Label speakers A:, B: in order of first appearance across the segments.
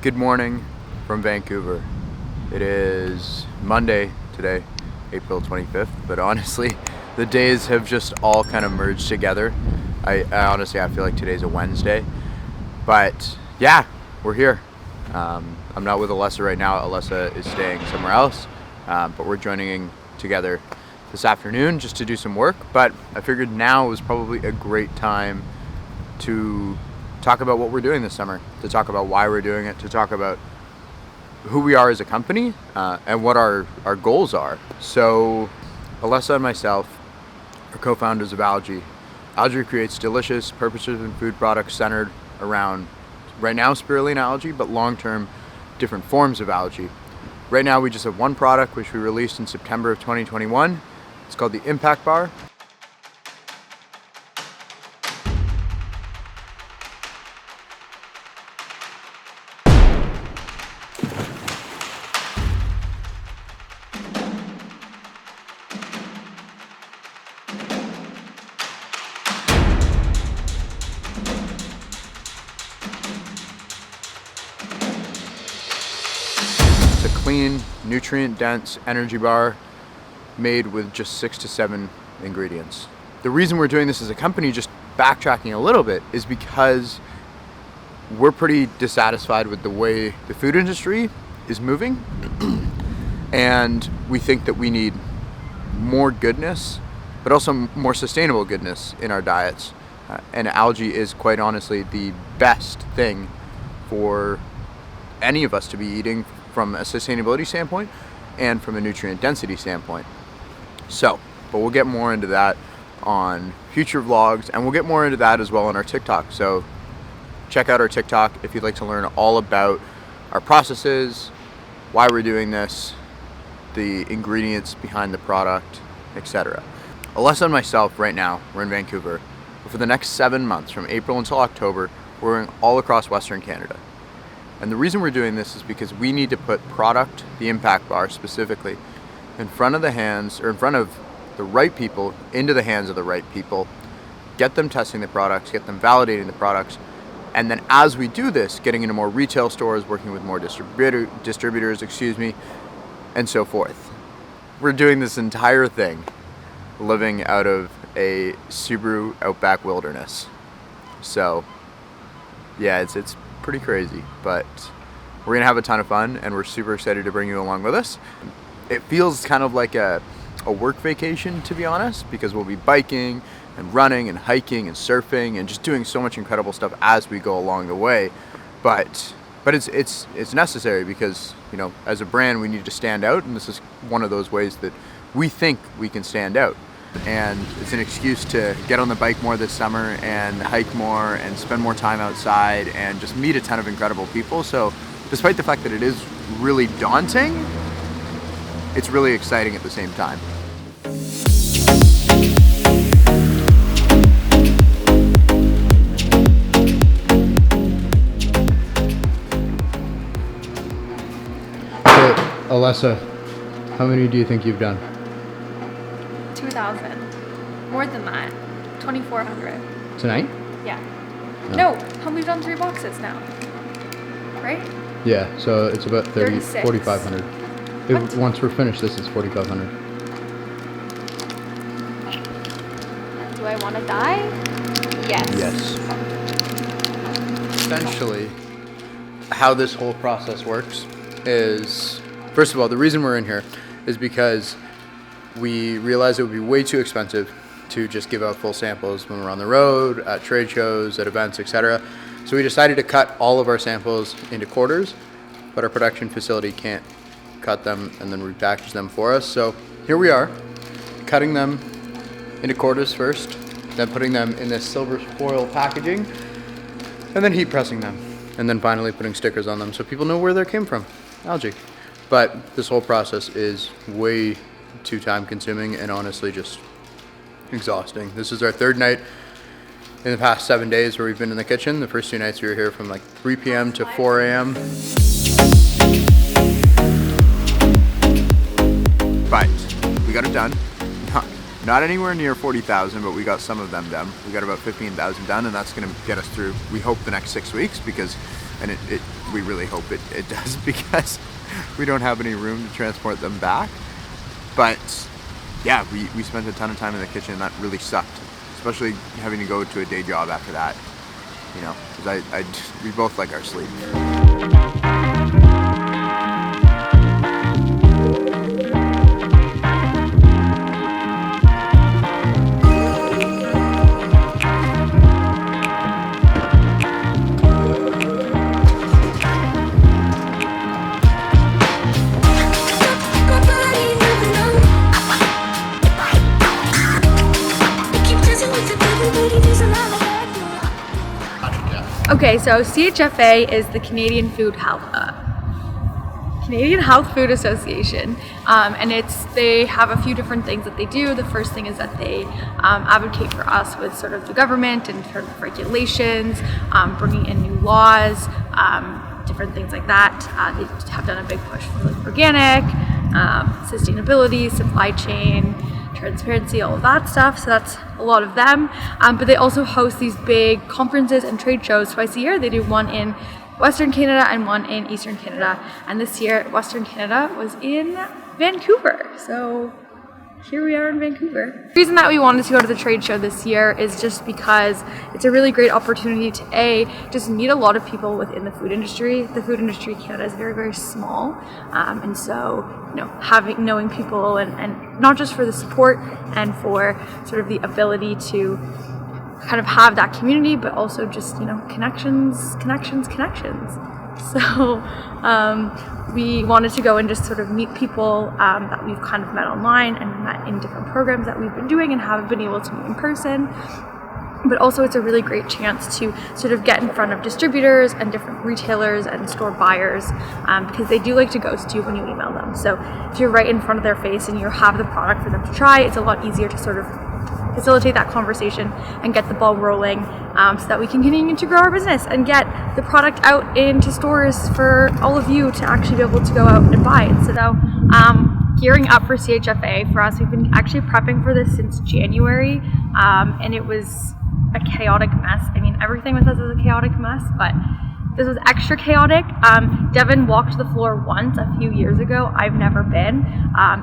A: Good morning from Vancouver. It is Monday today, April 25th, but honestly, the days have just all kind of merged together. I honestly feel like today's a Wednesday, but yeah, we're here. I'm not with Alessa right now. Alessa is staying somewhere else, but we're joining together this afternoon just to do some work. But I figured now was probably a great time to talk about what we're doing this summer, to talk about why we're doing it, to talk about who we are as a company and what our goals are. So Alessa and myself are co-founders of Algi. Algi creates delicious, purpose-driven food products centered around, right now, spirulina algae, but long-term, different forms of algae. Right now, we just have one product, which we released in September of 2021. It's called the Impact Bar. It's a clean, nutrient-dense energy bar made with just 6 to 7 ingredients. The reason we're doing this as a company, just backtracking a little bit, is because we're pretty dissatisfied with the way the food industry is moving. And we think that we need more goodness, but also more sustainable goodness in our diets. And algae is quite honestly the best thing for any of us to be eating from a sustainability standpoint and from a nutrient density standpoint. So, but we'll get more into that on future vlogs, and we'll get more into that as well on our TikTok. So check out our TikTok if you'd like to learn all about our processes, why we're doing this, the ingredients behind the product, etc. Alessa and myself right now, we're in Vancouver. But for the next 7 months, from April until October, we're going all across Western Canada. And the reason we're doing this is because we need to put product, the Impact Bar specifically, in front of the hands, or in front of the right people, into the hands of the right people, get them testing the products, get them validating the products, and then as we do this, getting into more retail stores, working with more distributors, and so forth. We're doing this entire thing living out of a Subaru Outback Wilderness. So yeah, it's pretty crazy, but we're gonna have a ton of fun, and we're super excited to bring you along with us. It feels kind of like a work vacation, to be honest, because we'll be biking and running and hiking and surfing and just doing so much incredible stuff as we go along the way. But it's necessary because, you know, as a brand we need to stand out, and this is one of those ways that we think we can stand out. And it's an excuse to get on the bike more this summer and hike more and spend more time outside and just meet a ton of incredible people. So despite the fact that it is really daunting, it's really exciting at the same time. So, Alessa, how many do you think you've done?
B: 2,000. More than that. 2,400.
A: Tonight?
B: Yeah. No, we've done 3 boxes now. Right?
A: Yeah, so it's about
B: 36.
A: 4,500. Once we're finished, this is 4,500.
B: Do I want to die? Yes.
A: Yes. Essentially, how this whole process works is, first of all, the reason we're in here is because we realized it would be way too expensive to just give out full samples when we're on the road, at trade shows, at events, etc. So we decided to cut all of our samples into quarters, but our production facility can't cut them and then repackage them for us. So here we are, cutting them into quarters first, then putting them in this silver foil packaging, and then heat pressing them, and then finally putting stickers on them so people know where they came from, algae. But this whole process is way too time consuming and honestly just exhausting. This is our 3rd night in the past 7 days where we've been in the kitchen. The first 2 nights we were here from like 3 p.m. to 4 a.m. But we got it done. Not anywhere near 40,000, but we got some of them done. We got about 15,000 done, and that's going to get us through, we hope, the next 6 weeks, because, and we really hope it does, because we don't have any room to transport them back. But yeah, we spent a ton of time in the kitchen, and that really sucked, especially having to go to a day job after that, you know, because we both like our sleep.
B: Okay, so CHFA is the Canadian Health Food Association, and they have a few different things that they do. The first thing is that they advocate for us with sort of the government and sort of regulations, bringing in new laws, different things like that. They have done a big push for like organic, sustainability, supply chain, transparency, all of that stuff. So that's a lot of them. But they also host these big conferences and trade shows twice a year. They do one in Western Canada and one in Eastern Canada. And this year, Western Canada was in Vancouver. So here we are in Vancouver. The reason that we wanted to go to the trade show this year is just because it's a really great opportunity to just meet a lot of people within the food industry. The food industry in Canada is very, very small, and so knowing people and not just for the support and for sort of the ability to kind of have that community, but also just connections. So we wanted to go and just sort of meet people that we've kind of met online and met in different programs that we've been doing and haven't been able to meet in person. But also it's a really great chance to sort of get in front of distributors and different retailers and store buyers, because they do like to ghost you when you email them. So if you're right in front of their face and you have the product for them to try, it's a lot easier to sort of facilitate that conversation and get the ball rolling, so that we can continue to grow our business and get the product out into stores for all of you to actually be able to go out and buy it. So gearing up for CHFA for us, we've been actually prepping for this since January, and it was a chaotic mess. I mean, everything with us is a chaotic mess, but this was extra chaotic. Devin walked the floor once a few years ago. I've never been,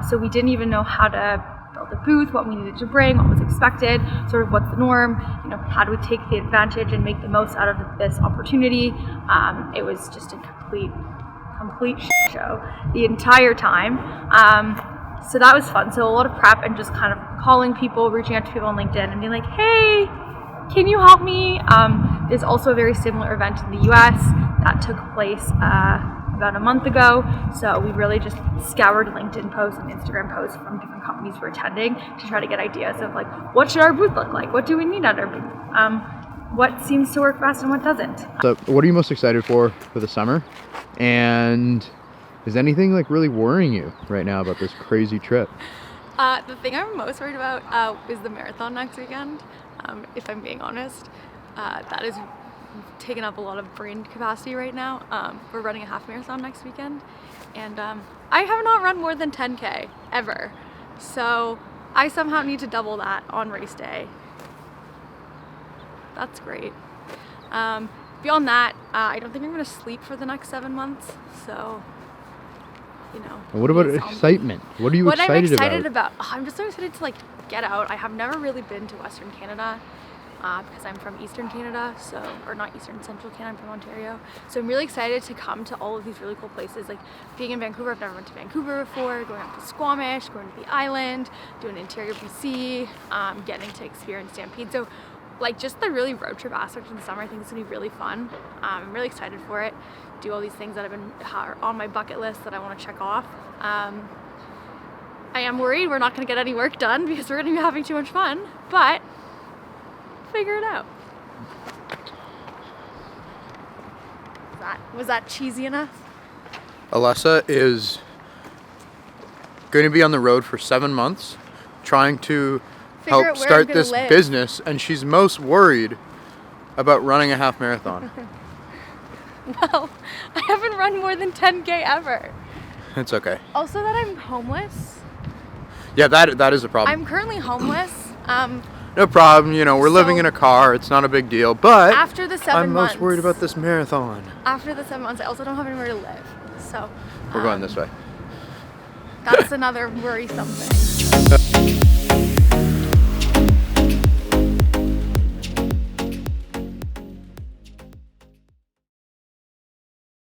B: so we didn't even know how to build a booth, what we needed to bring, what was expected, sort of what's the norm, how do we take the advantage and make the most out of this opportunity. It was just a complete shit show the entire time. So that was fun. So a lot of prep and just kind of calling people, reaching out to people on LinkedIn and being like, hey, can you help me? There's also a very similar event in the US that took place about a month ago. So we really just scoured LinkedIn posts and Instagram posts from different companies who are attending to try to get ideas of like, what should our booth look like? What do we need at our booth? What seems to work best and what doesn't?
A: So what are you most excited for the summer? And is anything like really worrying you right now about this crazy trip?
B: The thing I'm most worried about is the marathon next weekend. If I'm being honest, that is taking up a lot of brain capacity right now. We're running a half marathon next weekend, and I have not run more than 10K ever, so I somehow need to double that on race day. That's great. Beyond that, I don't think I'm going to sleep for the next 7 months, so
A: what about excitement? What are you excited about?
B: What I'm excited about? I'm just so excited to get out. I have never really been to Western Canada because I'm from Eastern Canada, or not Eastern, Central Canada, I'm from Ontario. So I'm really excited to come to all of these really cool places. Like being in Vancouver, I've never been to Vancouver before, going up to Squamish, going to the island, doing interior BC, getting to experience Stampede. So just the really road trip aspect in the summer, I think it's gonna be really fun. I'm really excited for it. Do all these things that are on my bucket list that I want to check off. I am worried we're not going to get any work done because we're going to be having too much fun, but figure it out. Was that cheesy enough?
A: Alessa is going to be on the road for 7 months trying to help start this business, and she's most worried about running a half marathon.
B: Well, I haven't run more than 10K ever.
A: It's okay.
B: Also that I'm homeless.
A: Yeah, that is a problem.
B: I'm currently homeless.
A: No problem. You know, we're living in a car. It's not a big deal. But
B: after the 7
A: I'm
B: months,
A: most worried about this marathon.
B: After the 7 months, I also don't have anywhere to live. So
A: we're going this way.
B: That's another worrisome thing.